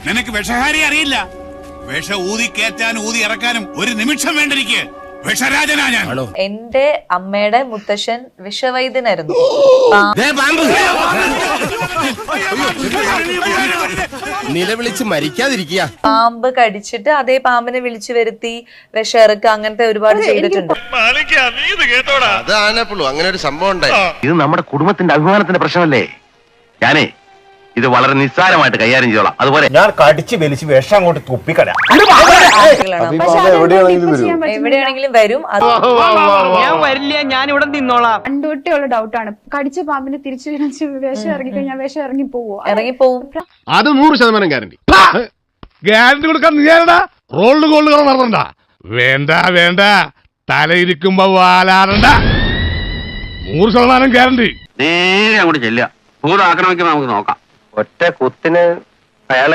നിനക്ക് വിഷഹാരി അറിയില്ല. വിഷ ഊതി കയറ്റാനും ഊതി ഇറക്കാനും ഒരു നിമിഷം വേണ്ടിരിക്കെ. വിഷരാജനാ ഞാൻ. എന്റെ അമ്മയുടെ മുത്തശ്ശൻ വിഷവൈദ്യനായിരുന്നു. നിലവിളിച്ച് മരിക്കാതിരിക്കുക. പാമ്പ് കടിച്ചിട്ട് അതേ പാമ്പിനെ വിളിച്ചു വരുത്തി വിഷയിറക്കുക, അങ്ങനത്തെ ഒരുപാട് ചെയ്തിട്ടുണ്ട്. അതാണ് അങ്ങനെ ഒരു സംഭവം ഉണ്ടായി. ഇത് നമ്മുടെ കുടുംബത്തിന്റെ അഭിമാനത്തിന്റെ പ്രശ്നമല്ലേ? ഞാനേ ഇത് വളരെ നിസ്സാരമായിട്ട് കൈകാര്യം ചെയ്തോളാം. അതുപോലെ ഞാൻ കടിച്ച് വലിച്ച് വിഷം അങ്ങോട്ട് തുപ്പിക്കരാം. എവിടെയാണെങ്കിലും വരും. ഞാൻ വരില്ല, ഞാൻ ഇവിടെ നിന്നോളാം. പണ്ടൊട്ടിയുള്ള ഡൗട്ടാണ്. കടിച്ച പാമ്പിന് തിരിച്ചു വിഷം ഇറങ്ങിക്കഴിഞ്ഞാൽ വിഷം ഇറങ്ങിപ്പോവും. അത് 100% ഗ്യാരണ്ടി. ഗ്യാരണ്ടി കൊടുക്കാൻ നീയാടാ റോളിന് ഗോൾഡ് നടന്നണ്ട. വേണ്ട വേണ്ട, തലയിരിക്കുമ്പോ വാലാടണ്ട. 100% ഗ്യാരണ്ടി. നേരെ അങ്ങോട്ട് ചെല്ലുക. ഭൂതം ആക്രമിക്കുമ്പോ നമുക്ക് നോക്കാം. ഒറ്റ കുത്തിന് അയാൾ